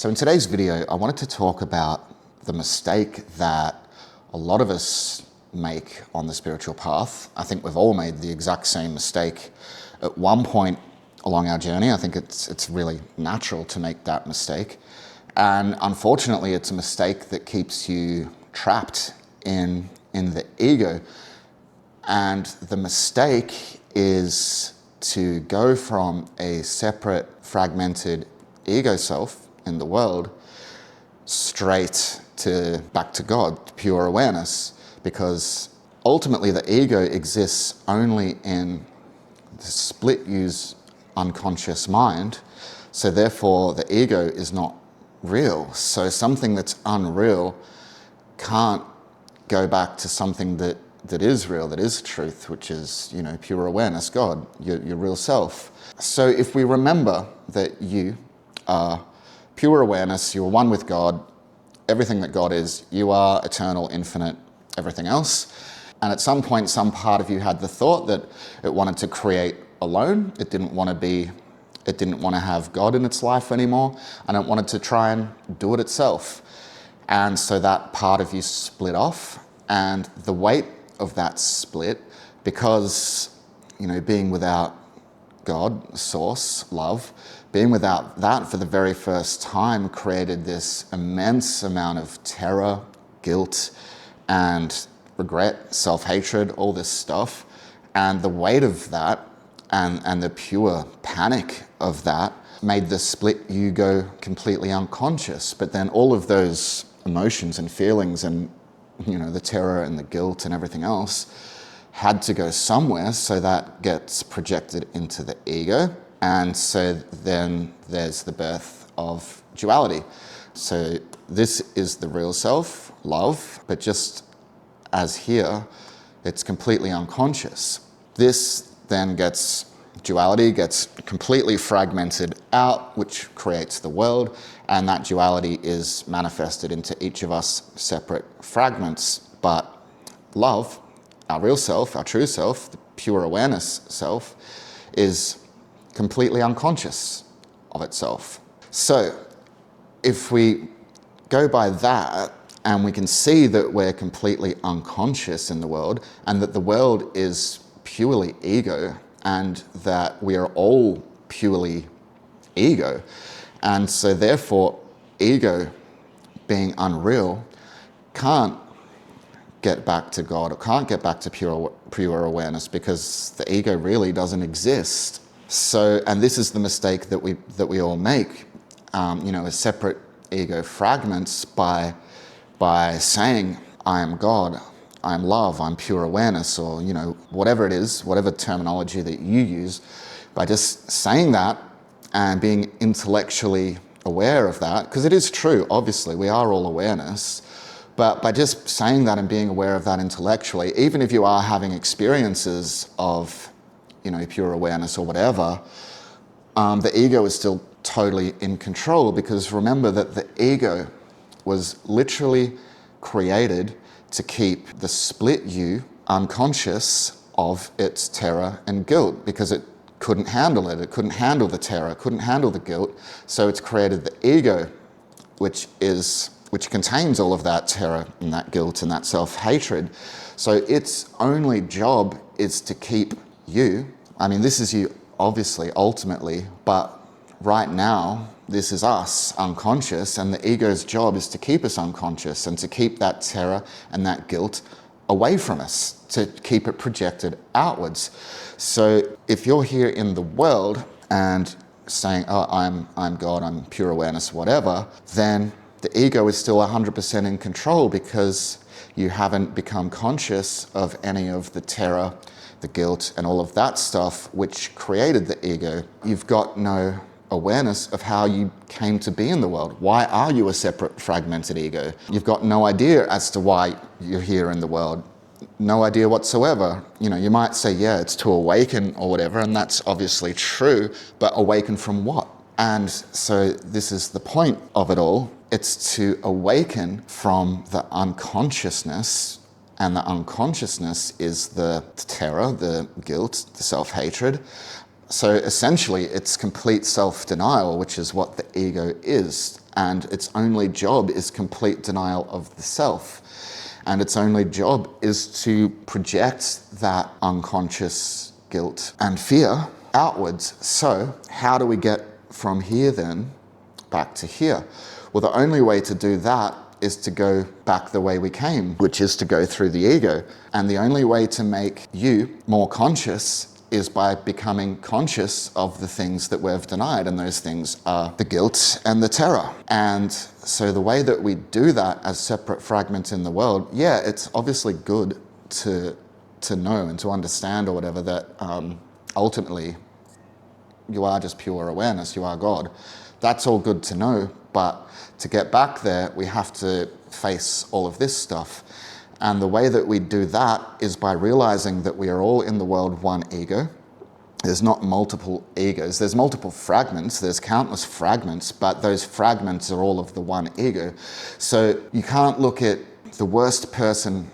So in today's video, I wanted to talk about the mistake that a lot of us make on the spiritual path. I think we've all made the exact same mistake at one point along our journey. I think it's really natural to make that mistake. And unfortunately, it's a mistake that keeps you trapped in the ego. And the mistake is to go from a separate, fragmented ego self in the world straight back to God, pure awareness, because ultimately the ego exists only in the split use unconscious mind. So therefore the ego is not real. So something that's unreal can't go back to something that is real, that is truth, which is, pure awareness, God, your real self. So if we remember that you are pure awareness, you're one with God, everything that God is, you are eternal, infinite, everything else. And at some point, some part of you had the thought that it wanted to create alone. It didn't want to have God in its life anymore, and it wanted to try and do it itself. And so that part of you split off, and the weight of that split, because, being without God, source, love, being without that for the very first time created this immense amount of terror, guilt, and regret, self-hatred, all this stuff. And the weight of that and the pure panic of that made the split you go completely unconscious. But then all of those emotions and feelings and, the terror and the guilt and everything else had to go somewhere, so that gets projected into the ego. And so then there's the birth of duality. So this is the real self, love, but just as here, it's completely unconscious. This then duality gets completely fragmented out, which creates the world, and that duality is manifested into each of us separate fragments. But love, our real self, our true self, the pure awareness self, is completely unconscious of itself. So if we go by that, and we can see that we're completely unconscious in the world, and that the world is purely ego, and that we are all purely ego, and so therefore ego, being unreal, can't get back to God, or can't get back to pure awareness, because the ego really doesn't exist. So, and this is the mistake that we all make, as separate ego fragments, by saying, I am God, I am love, I'm pure awareness, or whatever it is, whatever terminology that you use. By just saying that and being intellectually aware of that, because it is true, obviously, we are all awareness, but by just saying that and being aware of that intellectually, even if you are having experiences of pure awareness or whatever, the ego is still totally in control, because remember that the ego was literally created to keep the split you unconscious of its terror and guilt, because it couldn't handle it. It couldn't handle the terror, couldn't handle the guilt. So it's created the ego, which contains all of that terror and that guilt and that self-hatred. So its only job is to keep you. I mean, this is you, obviously, ultimately, but right now, this is us, unconscious, and the ego's job is to keep us unconscious and to keep that terror and that guilt away from us, to keep it projected outwards. So if you're here in the world and saying, oh, I'm God, I'm pure awareness, whatever, then the ego is still 100% in control, because you haven't become conscious of any of the terror, the guilt, and all of that stuff which created the ego. You've got no awareness of how you came to be in the world. Why are you a separate, fragmented ego? You've got no idea as to why you're here in the world. No idea whatsoever. You might say, yeah, it's to awaken or whatever, and that's obviously true, but awaken from what? And so this is the point of it all. It's to awaken from the unconsciousness, and the unconsciousness is the terror, the guilt, the self-hatred. So essentially, it's complete self-denial, which is what the ego is. and its only job is complete denial of the self. And its only job is to project that unconscious guilt and fear outwards. So how do we get from here then back to here? Well, the only way to do that is to go back the way we came, which is to go through the ego. And the only way to make you more conscious is by becoming conscious of the things that we've denied, and those things are the guilt and the terror. And so the way that we do that as separate fragments in the world, yeah, it's obviously good to know and to understand or whatever that ultimately you are just pure awareness, you are God. That's all good to know, but to get back there, we have to face all of this stuff. And the way that we do that is by realizing that we are all in the world one ego. There's not multiple egos. There's multiple fragments. There's countless fragments, but those fragments are all of the one ego. So you can't look at the worst person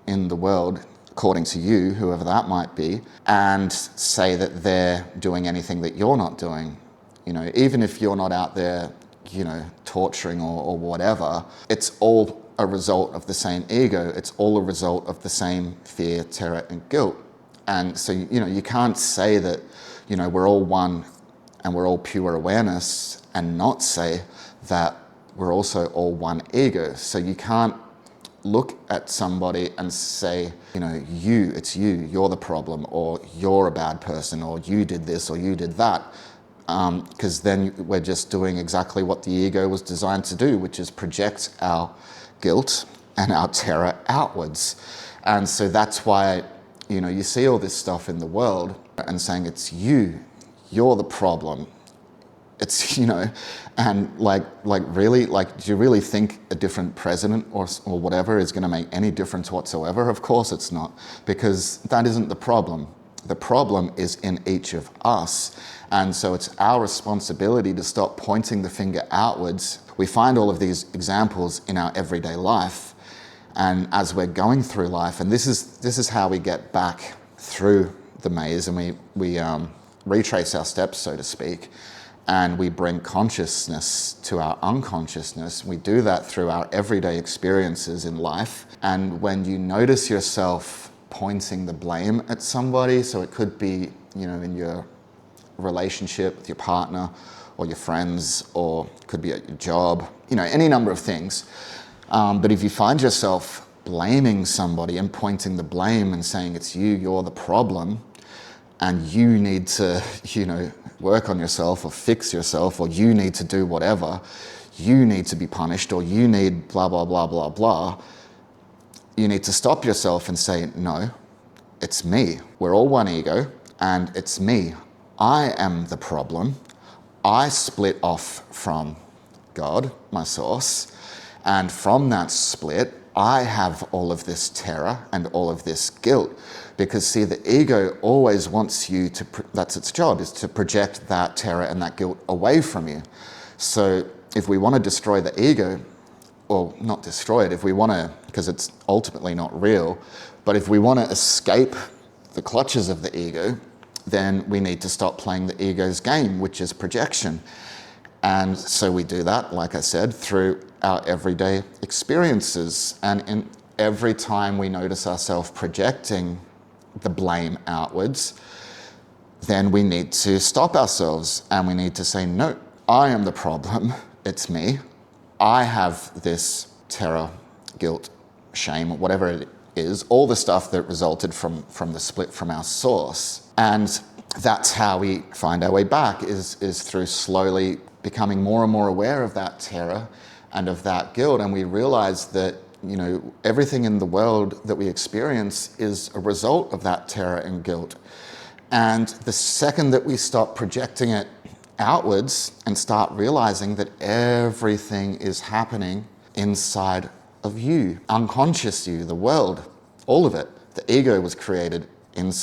in the world, according to you, whoever that might be, and say that they're doing anything that you're not doing. You know, even if you're not out there, you know, torturing or whatever, it's all a result of the same ego. It's all a result of the same fear, terror, and guilt. And so, you know, you can't say that, you know, we're all one and we're all pure awareness and not say that we're also all one ego. So you can't look at somebody and say, you know, it's you, you're the problem, or you're a bad person, or you did this, or you did that. Because then we're just doing exactly what the ego was designed to do, which is project our guilt and our terror outwards. And so that's why, you know, you see all this stuff in the world and saying it's you're the problem. It's, you know, and like really, like, do you really think a different president or whatever is going to make any difference whatsoever? Of course it's not, because that isn't the problem. The problem is in each of us. And so it's our responsibility to stop pointing the finger outwards. We find all of these examples in our everyday life. And as we're going through life, and this is how we get back through the maze, and we retrace our steps, so to speak, and we bring consciousness to our unconsciousness. We do that through our everyday experiences in life. And when you notice yourself pointing the blame at somebody, so it could be, you know, in your relationship with your partner or your friends, or it could be at your job, you know, any number of things. But if you find yourself blaming somebody and pointing the blame and saying it's you're the problem, and you need to, you know, work on yourself or fix yourself, or you need to do whatever, you need to be punished, or you need blah, blah, blah, blah, blah, you need to stop yourself and say, no, it's me. We're all one ego, and it's me. I am the problem. I split off from God, my source, and from that split, I have all of this terror and all of this guilt. Because see, the ego always wants you to, that's its job, is to project that terror and that guilt away from you. So if we want to destroy the ego, or not destroy it, if we want to, because it's ultimately not real, but if we want to escape the clutches of the ego, then we need to stop playing the ego's game, which is projection. And so we do that, like I said, through our everyday experiences. And in every time we notice ourselves projecting the blame outwards, then we need to stop ourselves and we need to say, no, I am the problem, it's me. I have this terror, guilt, shame, whatever it is, all the stuff that resulted from the split from our source. And that's how we find our way back, is through slowly becoming more and more aware of that terror and of that guilt. And we realize that, you know, everything in the world that we experience is a result of that terror and guilt. And the second that we stop projecting it outwards and start realizing that everything is happening inside of you, unconscious you, the world, all of it. The ego was created and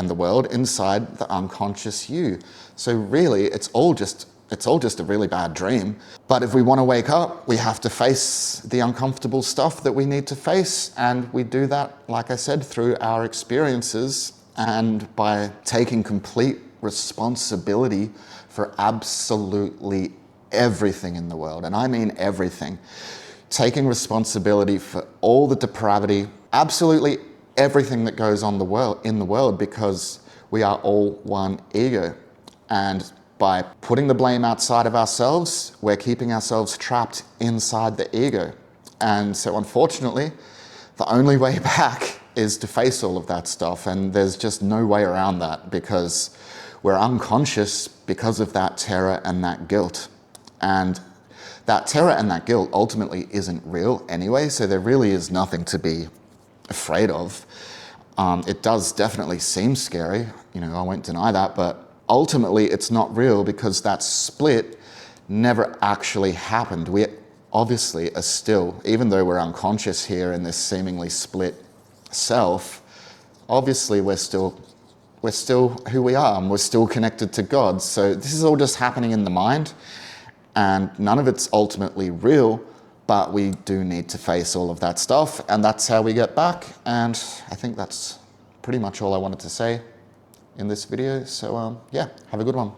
the world inside the unconscious you. So really, it's all just a really bad dream. But if we want to wake up, we have to face the uncomfortable stuff that we need to face. And we do that, like I said, through our experiences and by taking complete responsibility for absolutely everything in the world, and I mean everything. Taking responsibility for all the depravity, absolutely everything that goes on in the world, because we are all one ego. And by putting the blame outside of ourselves, we're keeping ourselves trapped inside the ego. And so unfortunately, the only way back is to face all of that stuff. And there's just no way around that, because we're unconscious because of that terror and that guilt. And that terror and that guilt ultimately isn't real anyway, so there really is nothing to be afraid of. It does definitely seem scary, I won't deny that, but ultimately it's not real, because that split never actually happened. We obviously are still, even though we're unconscious here in this seemingly split self, obviously we're still who we are, and we're still connected to God. So this is all just happening in the mind, and none of it's ultimately real, but we do need to face all of that stuff, and that's how we get back. And I think that's pretty much all I wanted to say in this video. So yeah, have a good one.